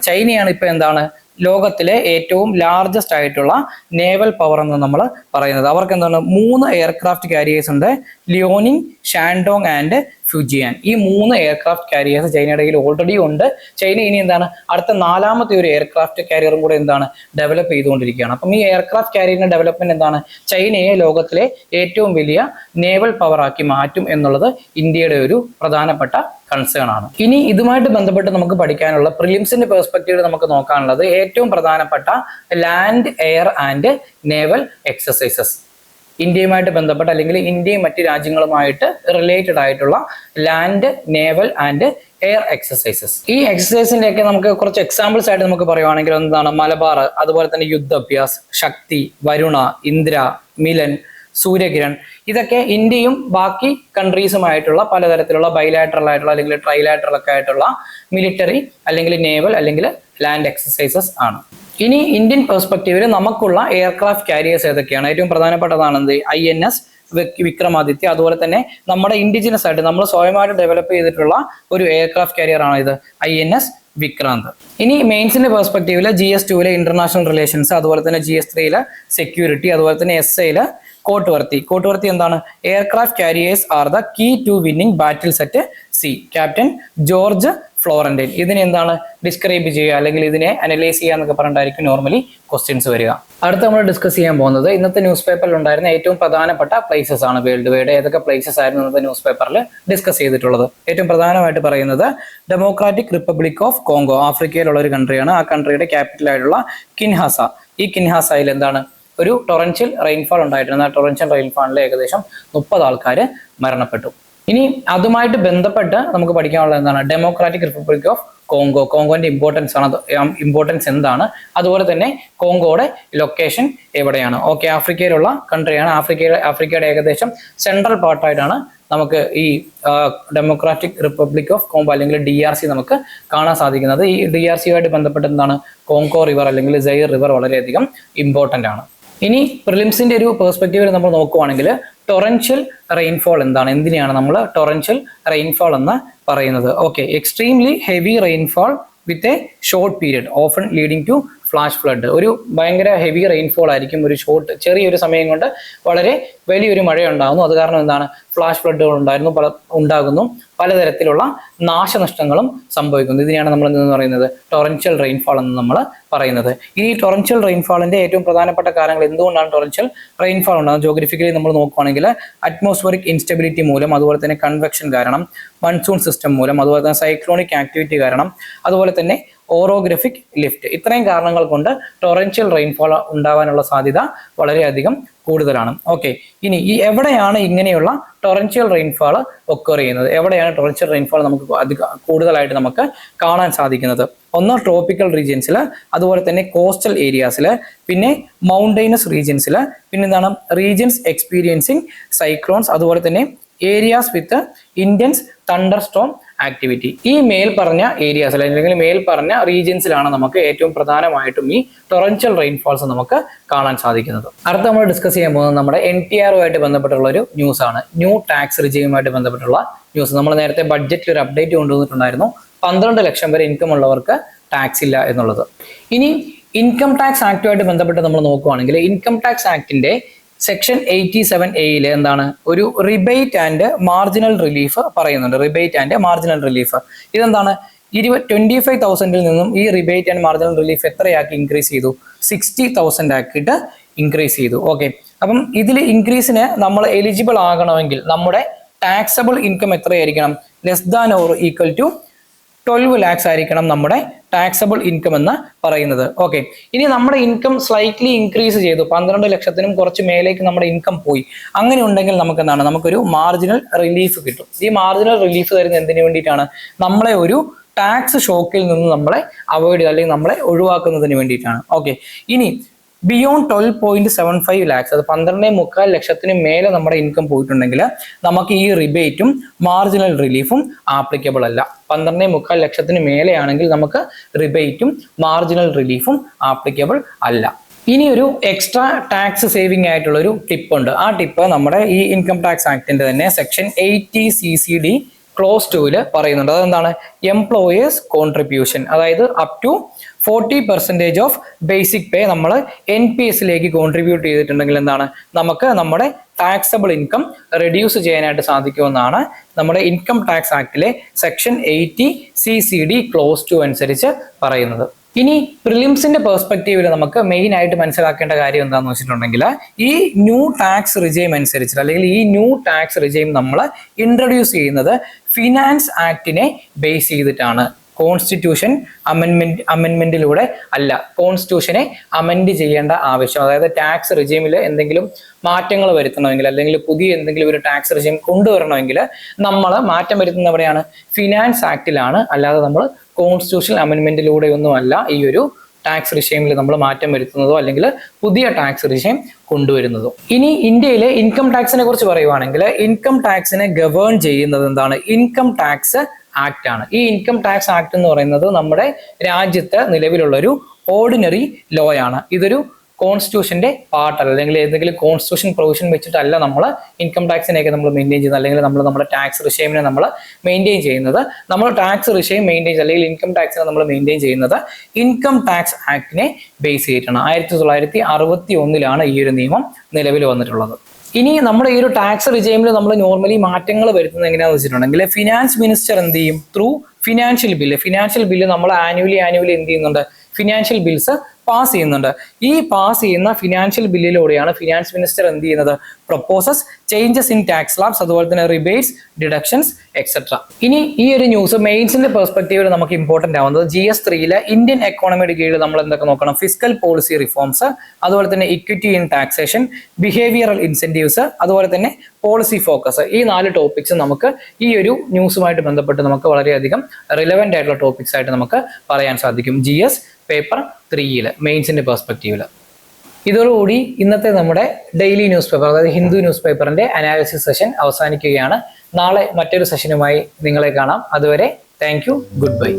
ചൈനയാണ് ഇപ്പൊ എന്താണ് ലോകത്തിലെ ഏറ്റവും ലാർജസ്റ്റ് ആയിട്ടുള്ള നേവൽ പവർ എന്ന് നമ്മൾ പറയുന്നത്. അവർക്ക് എന്താണ് 3 എയർക്രാഫ്റ്റ് കാരിയേഴ്സ് ഉണ്ട്, ലിയോനിങ്, ഷാൻഡോങ് ആൻഡ് ഫ്യൂജിയാൻ. ഈ 3 എയർക്രാഫ്റ്റ് കാരിയേഴ്സ് ചൈനയുടെ കയ്യിൽ ഓൾറെഡി ഉണ്ട്. ചൈന ഇനി എന്താണ് അടുത്ത 4ാമത്തെ ഒരു എയർക്രാഫ്റ്റ് കാരിയറും കൂടെ എന്താണ് ഡെവലപ്പ് ചെയ്തുകൊണ്ടിരിക്കുകയാണ്. അപ്പം ഈ എയർക്രാഫ്റ്റ് കാരിയറിന്റെ ഡെവലപ്മെന്റ് എന്താണ് ചൈനയെ ലോകത്തിലെ ഏറ്റവും വലിയ നേവൽ പവർ ആക്കി മാറ്റും എന്നുള്ളത് ഇന്ത്യയുടെ ഒരു പ്രധാനപ്പെട്ട കൺസേൺ ആണ്. ഇനി ഇതുമായിട്ട് ബന്ധപ്പെട്ട് നമുക്ക് പഠിക്കാനുള്ള പ്രിലിംസിന്റെ പെർസ്പെക്റ്റീവ് നമുക്ക് നോക്കാനുള്ളത് ഏറ്റവും പ്രധാനപ്പെട്ട land, air and naval exercises. ഇന്ത്യയുമായിട്ട് ബന്ധപ്പെട്ട് അല്ലെങ്കിൽ ഇന്ത്യയും മറ്റ് രാജ്യങ്ങളുമായിട്ട് റിലേറ്റഡ് ആയിട്ടുള്ള land, naval and air exercises. ഈ എക്സസൈസിന്റെ ഒക്കെ നമുക്ക് കുറച്ച് എക്സാമ്പിൾസ് ആയിട്ട് നമുക്ക് പറയുവാണെങ്കിൽ എന്താണ് മലബാർ, അതുപോലെ തന്നെ യുദ്ധഭ്യാസ്, ശക്തി, വരുണ, ഇന്ദ്ര, മിലൻ, സൂര്യകിരൺ. ഇതൊക്കെ ഇന്ത്യയും ബാക്കി കൺട്രീസുമായിട്ടുള്ള പലതരത്തിലുള്ള ബൈലാറ്ററൽ ആയിട്ടുള്ള അല്ലെങ്കിൽ ട്രൈലാറ്ററൽ ഒക്കെ ആയിട്ടുള്ള മിലിറ്ററി അല്ലെങ്കിൽ നേവൽ അല്ലെങ്കിൽ ലാൻഡ് എക്സസൈസസ് ആണ്. ഇനി ഇന്ത്യൻ പെർസ്പെക്റ്റീവിൽ നമുക്കുള്ള എയർക്രാഫ്റ്റ് കാരിയേഴ്സ് ഏതൊക്കെയാണ്? ഏറ്റവും പ്രധാനപ്പെട്ടതാണ് എന്ത്? INS വിക്രമാദിത്യ. അതുപോലെ തന്നെ നമ്മുടെ ഇൻഡിജിനസ് ആയിട്ട് നമ്മൾ സ്വയമായിട്ട് ഡെവലപ്പ് ചെയ്തിട്ടുള്ള ഒരു എയർക്രാഫ്റ്റ് കാരിയർ ആണ് ഇത് INS വിക്രാന്ത്. ഇനി മെയിൻസിന്റെ പെർസ്പെക്റ്റീവില് GS2 ഇന്റർനാഷണൽ റിലേഷൻസ്, അതുപോലെ തന്നെ GS3 സെക്യൂരിറ്റി, അതുപോലെ തന്നെ SA കോട്ട്വർത്തി എന്താണ്? Aircraft carriers are the key to winning battles at sea. Captain George Florentine. ഇതിനെ എന്താണ് ഡിസ്ക്രൈബ് ചെയ്യുക അല്ലെങ്കിൽ ഇതിനെ അനലൈസ് ചെയ്യുക എന്നൊക്കെ പറഞ്ഞിട്ടായിരിക്കും നോർമലി ക്വസ്റ്റ്യൻസ് വരിക. അടുത്ത നമ്മൾ ഡിസ്കസ് ചെയ്യാൻ പോകുന്നത് ഇന്നത്തെ ന്യൂസ് പേപ്പറിൽ ഉണ്ടായിരുന്ന ഏറ്റവും പ്രധാനപ്പെട്ട പ്ലേസസ് ആണ്. വേൾഡ് വൈഡ് ഏതൊക്കെ പ്ലേസസ് ആയിരുന്നു ഇന്നത്തെ ന്യൂസ് പേപ്പറിൽ ഡിസ്കസ് ചെയ്തിട്ടുള്ളത്? ഏറ്റവും പ്രധാനമായിട്ട് പറയുന്നത് ഡെമോക്രാറ്റിക് റിപ്പബ്ലിക് ഓഫ് കോങ്കോ, ആഫ്രിക്കയിലുള്ള ഒരു കൺട്രിയാണ്. ആ കൺട്രിയുടെ ക്യാപിറ്റൽ ആയിട്ടുള്ള കിൻഹാസ. ഈ കിൻഹാസയിൽ എന്താണ് ഒരു ടൊറൻഷ്യൽ റെയിൻഫാൾ ഉണ്ടായിട്ടുണ്ട്. ആ ടൊറൻഷ്യൽ റെയിൻഫാളിൽ ഏകദേശം 30 ആൾക്കാർ മരണപ്പെട്ടു. ഇനി അതുമായിട്ട് ബന്ധപ്പെട്ട് നമുക്ക് പഠിക്കാനുള്ളത് എന്താണ്? ഡെമോക്രാറ്റിക് റിപ്പബ്ലിക് ഓഫ് കോങ്കോന്റെ ഇമ്പോർട്ടൻസ് എന്താണ്? അതുപോലെ തന്നെ കോങ്കോയുടെ ലൊക്കേഷൻ എവിടെയാണ്? ഓക്കെ, ആഫ്രിക്കയിലുള്ള കൺട്രിയാണ്. ആഫ്രിക്കയുടെ ഏകദേശം സെൻട്രൽ പാർട്ടായിട്ടാണ് നമുക്ക് ഈ ഡെമോക്രാറ്റിക് റിപ്പബ്ലിക് ഓഫ് കോങ്കോ അല്ലെങ്കിൽ DRC നമുക്ക് കാണാൻ സാധിക്കുന്നത്. ഈ DRCയുമായിട്ട് ബന്ധപ്പെട്ട് എന്താണ് കോങ്കോ റിവർ അല്ലെങ്കിൽ സൈർ റിവർ വളരെയധികം ഇമ്പോർട്ടൻ്റ് ആണ്. ഇനി പ്രിലിംസിന്റെ ഒരു പെർസ്പെക്റ്റീവിൽ നമ്മൾ നോക്കുവാണെങ്കിൽ ടൊറൻഷ്യൽ റെയിൻഫോൾ എന്താണ്? എന്തിനാണ് നമ്മൾ ടൊറൻഷ്യൽ റെയിൻഫോൾ എന്ന് പറയുന്നത്? Okay, extremely heavy rainfall with a short period often leading to flash flood. ഒരു ഭയങ്കര ഹെവി റെയിൻഫോൾ ആയിരിക്കും, ഒരു ചെറിയൊരു സമയം കൊണ്ട് വളരെ വലിയൊരു മഴ ഉണ്ടാകുന്നു. അത് കാരണം എന്താണ് ഫ്ലാഷ് ഫ്ലഡുകൾ ഉണ്ടാകുന്നു, പലതരത്തിലുള്ള നാശനഷ്ടങ്ങളും സംഭവിക്കുന്നു. ഇതിനെയാണ് നമ്മൾ എന്ന് പറയുന്നത് ടൊറൻഷ്യൽ റെയിൻഫാൾ എന്ന് നമ്മൾ പറയുന്നത്. ഈ ടൊറൻഷ്യൽ റെയിൻഫാളിന്റെ ഏറ്റവും പ്രധാനപ്പെട്ട കാരണങ്ങൾ എന്തുകൊണ്ടാണ് ടൊറൻഷ്യൽ റെയിൻഫാൾ ഉണ്ടാകുന്നത്? ജോഗ്രഫിക്കലി നമ്മൾ നോക്കുകയാണെങ്കിൽ അറ്റ്മോസ്ഫിയറിക് ഇൻസ്റ്റബിലിറ്റി മൂലം, അതുപോലെ തന്നെ കൺവെക്ഷൻ കാരണം, മൺസൂൺ സിസ്റ്റം മൂലം, അതുപോലെ തന്നെ സൈക്ലോണിക് ആക്ടിവിറ്റി കാരണം, അതുപോലെ തന്നെ ഓറോഗ്രഫിക് ലിഫ്റ്റ്. ഇത്രയും കാരണങ്ങൾ കൊണ്ട് ടൊറൻഷ്യൽ റെയിൻഫോൾ ഉണ്ടാവാനുള്ള സാധ്യത വളരെയധികം കൂടുതലാണ്. ഓക്കെ, ഇനി ഈ എവിടെയാണ് ഇങ്ങനെയുള്ള ടൊറൻഷ്യൽ റെയിൻഫാൾ ഒക്കർ ചെയ്യുന്നത്? എവിടെയാണ് ടൊറൻഷ്യൽ റെയിൻഫാൾ നമുക്ക് കൂടുതലായിട്ട് നമുക്ക് കാണാൻ സാധിക്കുന്നത്? ഒന്ന് ട്രോപ്പിക്കൽ റീജിയൻസിൽ, അതുപോലെ തന്നെ കോസ്റ്റൽ ഏരിയാസിൽ, പിന്നെ മൗണ്ടൈനസ് റീജിയൻസിൽ, പിന്നെ എന്താണ് റീജിയൻസ് എക്സ്പീരിയൻസിങ് സൈക്ലോൺസ്, അതുപോലെ തന്നെ ഏരിയാസ് വിത്ത് ഇന്റൻസ് തണ്ടർ സ്റ്റോം ആക്ടിവിറ്റി. ഈ മേൽ പറഞ്ഞ ഏരിയാസിൽ അല്ലെങ്കിൽ മേൽ പറഞ്ഞ റീജിയൻസിലാണ് നമുക്ക് ഏറ്റവും പ്രധാനമായിട്ടും ഈ ടൊറൻഷ്യൽ റെയിൻഫോൾസ് നമുക്ക് കാണാൻ സാധിക്കുന്നത്. അടുത്ത നമ്മൾ ഡിസ്കസ് ചെയ്യാൻ പോകുന്നത് നമ്മുടെ NTRുമായിട്ട് ബന്ധപ്പെട്ടുള്ള ഒരു ന്യൂസ് ആണ്. ന്യൂ ടാക്സ് റിജീമുമായിട്ട് ബന്ധപ്പെട്ടുള്ള ന്യൂസ്. നമ്മൾ നേരത്തെ ബഡ്ജറ്റിൽ ഒരു അപ്ഡേറ്റ് കൊണ്ടുവന്നിട്ടുണ്ടായിരുന്നു. 12 ലക്ഷം വരെ ഇൻകം ഉള്ളവർക്ക് ടാക്സ് ഇല്ല എന്നുള്ളത്. ഇനി ഇൻകം ടാക്സ് ആക്ടുമായിട്ട് ബന്ധപ്പെട്ട് നമ്മൾ നോക്കുകയാണെങ്കിൽ ഇൻകം ടാക്സ് ആക്ടിന്റെ സെക്ഷൻ 87A എന്താണ് ഒരു റിബേറ്റ് ആൻഡ് മാർജിനൽ റിലീഫ് പറയുന്നുണ്ട്. റിബേറ്റ് ആൻഡ് മാർജിനൽ റിലീഫ് ഇതെന്താണ് 25,000 നിന്നും ഈ റിബേറ്റ് ആൻഡ് മാർജിനൽ റിലീഫ് എത്രയാക്കി ഇൻക്രീസ് ചെയ്തു? 60,000 ആക്കിയിട്ട് ഇൻക്രീസ് ചെയ്തു. ഓക്കെ, അപ്പം ഇതിൽ ഇൻക്രീസിന് നമ്മൾ എലിജിബിൾ ആകണമെങ്കിൽ നമ്മുടെ ടാക്സബിൾ ഇൻകം എത്രയായിരിക്കണം? Less than or equal to 12 lakhs ആയിരിക്കണം നമ്മുടെ ടാക്സബിൾ ഇൻകം എന്ന് പറയുന്നത്. ഓക്കെ, ഇനി നമ്മുടെ ഇൻകം സ്ലൈറ്റ്ലി ഇൻക്രീസ് ചെയ്തു, 12 ലക്ഷത്തിനും കുറച്ച് മേലേക്ക് നമ്മുടെ ഇൻകം പോയി, അങ്ങനെ ഉണ്ടെങ്കിൽ നമുക്ക് എന്താണ് നമുക്കൊരു മാർജിനൽ റിലീഫ് കിട്ടും. ഈ മാർജിനൽ റിലീഫ് തരുന്നത് എന്തിനു വേണ്ടിയിട്ടാണ്? നമ്മളെ ഒരു ടാക്സ് ഷോക്കിൽ നിന്ന് നമ്മളെ അവോയ്ഡ് ചെയ്യുക അല്ലെങ്കിൽ നമ്മളെ ഒഴിവാക്കുന്നതിന് വേണ്ടിയിട്ടാണ്. ഓക്കെ, ഇനി ബിയോണ്ട് 12.75 lakhs, അത് 12.25 ലക്ഷത്തിന് മേലെ നമ്മുടെ ഇൻകം പോയിട്ടുണ്ടെങ്കിൽ നമുക്ക് ഈ റിബേറ്റും മാർജിനൽ റിലീഫും ആപ്ലിക്കബിൾ അല്ല. 12.25 ലക്ഷത്തിന് മേലെയാണെങ്കിൽ നമുക്ക് റിബേറ്റും മാർജിനൽ റിലീഫും ആപ്ലിക്കബിൾ അല്ല. ഇനി ഒരു എക്സ്ട്രാ ടാക്സ് സേവിംഗ് ആയിട്ടുള്ള ഒരു ടിപ്പ് ഉണ്ട്. ആ ടിപ്പ് നമ്മുടെ ഈ ഇൻകം ടാക്സ് ആക്ടിന്റെ തന്നെ സെക്ഷൻ 80CCD ക്ലോസ് 2 പറയുന്നുണ്ട്. അതെന്താണ്? എംപ്ലോയേഴ്സ് കോൺട്രിബ്യൂഷൻ, അതായത് up to 40% of basic pay നമ്മൾ NPSലേക്ക് കോൺട്രിബ്യൂട്ട് ചെയ്തിട്ടുണ്ടെങ്കിൽ എന്താണ് നമുക്ക് നമ്മുടെ ടാക്സബിൾ ഇൻകം റെഡ്യൂസ് ചെയ്യാനായിട്ട് സാധിക്കുമെന്നാണ് നമ്മുടെ ഇൻകം ടാക്സ് ആക്ടിലെ സെക്ഷൻ 80CCD ക്ലോസ് 2 അനുസരിച്ച് പറയുന്നത്. ഇനി പ്രിലിംസിന്റെ പെർസ്പെക്റ്റീവിൽ നമുക്ക് മെയിൻ ആയിട്ട് മനസ്സിലാക്കേണ്ട കാര്യം എന്താണെന്ന് വെച്ചിട്ടുണ്ടെങ്കിൽ ഈ ന്യൂ ടാക്സ് റിജൈം അനുസരിച്ച് അല്ലെങ്കിൽ ഈ ന്യൂ ടാക്സ് റിജൈം നമ്മൾ ഇൻട്രൊഡ്യൂസ് ചെയ്യുന്നത് ഫിനാൻസ് ആക്ടിനെ ബേസ് ചെയ്തിട്ടാണ്. കോൺസ്റ്റിറ്റ്യൂഷൻ അമെൻമെന്റിലൂടെ അല്ല. കോൺസ്റ്റിറ്റ്യൂഷനെ അമെൻഡ് ചെയ്യേണ്ട ആവശ്യം, അതായത് ടാക്സ് റിജീമിൽ എന്തെങ്കിലും മാറ്റങ്ങൾ വരുത്തണമെങ്കിൽ അല്ലെങ്കിൽ പുതിയ എന്തെങ്കിലും ഒരു ടാക്സ് റിജീം കൊണ്ടുവരണമെങ്കിൽ നമ്മൾ മാറ്റം വരുത്തുന്നത് എവിടെയാണ്? ഫിനാൻസ് ആക്ടിലാണ്. അല്ലാതെ നമ്മൾ കോൺസ്റ്റിറ്റ്യൂഷൻ അമെൻമെന്റിലൂടെ ഒന്നും അല്ല ഈ ഒരു ടാക്സ് റിജീമിൽ നമ്മൾ മാറ്റം വരുത്തുന്നതോ അല്ലെങ്കിൽ പുതിയ ടാക്സ് റിജീം കൊണ്ടുവരുന്നതോ. ഇനി ഇന്ത്യയിലെ ഇൻകം ടാക്സിനെ കുറിച്ച് പറയുവാണെങ്കിൽ ഇൻകം ടാക്സിനെ ഗവേൺ ചെയ്യുന്നത് എന്താണ്? ഇൻകം ടാക്സ് ആക്ട് ആണ്. ഈ ഇൻകം ടാക്സ് ആക്ട് എന്ന് പറയുന്നത് നമ്മുടെ രാജ്യത്ത് നിലവിലുള്ള ഒരു ഓർഡിനറി ലോ ആണ്. ഇതൊരു കോൺസ്റ്റിറ്റ്യൂഷന്റെ പാർട്ടല്ല, അല്ലെങ്കിൽ ഏതെങ്കിലും കോൺസ്റ്റിറ്റ്യൂഷൻ പ്രൊവിഷൻ വെച്ചിട്ടല്ല നമ്മൾ ഇൻകം ടാക്സിനെയൊക്കെ നമ്മൾ മെയിൻറ്റെയിൻ ചെയ്യുന്നത്, അല്ലെങ്കിൽ നമ്മൾ നമ്മുടെ ടാക്സ് റിഷീമിനെ നമ്മൾ മെയിൻറ്റെയിൻ ചെയ്യുന്നത്. നമ്മൾ ടാക്സ് റിഷീം മെയിൻറ്റെയിൻ അല്ലെങ്കിൽ ഇൻകം ടാക്സിനെ നമ്മൾ മെയിൻറ്റെയിൻ ചെയ്യുന്നത് ഇൻകം ടാക്സ് ആക്ടിനെ ബേസ് ചെയ്തിട്ടാണ്. 1961 ഈ ഒരു നിയമം നിലവിൽ വന്നിട്ടുള്ളത്. ഇനി നമ്മുടെ ഈ ഒരു ടാക്സ് റിജൈമിൽ നമ്മൾ നോർമലി മാറ്റങ്ങൾ വരുത്തുന്നത് എങ്ങനെയാണെന്ന് വെച്ചിട്ടുണ്ടെങ്കിൽ ഫിനാൻസ് മിനിസ്റ്റർ എന്ത് ചെയ്യും? ത്രൂ ഫിനാൻഷ്യൽ ബില്ല് നമ്മൾ ആനുവലി എന്ത് ചെയ്യുന്നുണ്ട്? ഫിനാൻഷ്യൽ ബിൽസ് പാസ് ചെയ്യുന്നുണ്ട്. ഈ പാസ് ചെയ്യുന്ന ഫിനാൻഷ്യൽ ബില്ലിലൂടെയാണ് ഫിനാൻസ് മിനിസ്റ്റർ എന്ത് ചെയ്യുന്നത്? Proposes changes in tax slabs, അതുപോലെ തന്നെ റിബേറ്റ്സ്, ഡിഡക്ഷൻസ് എക്സെട്ര. ഇനി ഈ ഒരു ന്യൂസ് മെയിൻസിന്റെ പെർസ്പെക്റ്റീവിൽ നമുക്ക് ഇമ്പോർട്ടന്റ് ആവുന്നത് GS3 ഇന്ത്യൻ എക്കോണമിയുടെ കീഴിൽ നമ്മൾ എന്തൊക്കെ നോക്കണം? ഫിസ്ക്കൽ പോളിസി റിഫോംസ്, അതുപോലെ തന്നെ equity in taxation, behavioural incentives, അതുപോലെ തന്നെ പോളിസി ഫോക്കസ്. ഈ 4 ടോപ്പിക്സ് നമുക്ക് ഈ ഒരു ന്യൂസുമായിട്ട് ബന്ധപ്പെട്ട് നമുക്ക് വളരെയധികം റിലവൻ്റ് ആയിട്ടുള്ള ടോപ്പിക്സ് ആയിട്ട് നമുക്ക് പറയാൻ സാധിക്കും GS പേപ്പർ 3 മെയിൻസിന്റെ പെർസ്പെക്റ്റീവിൽ. ഇതോടുകൂടി ഇന്നത്തെ നമ്മുടെ ഡെയിലി ന്യൂസ് പേപ്പർ, അതായത് ഹിന്ദു ന്യൂസ് പേപ്പറിന്റെ അനാലിസിസ് സെഷൻ അവസാനിക്കുകയാണ്. നാളെ മറ്റൊരു സെഷനുമായി നിങ്ങളെ കാണാം. അതുവരെ താങ്ക് യു, ഗുഡ് ബൈ.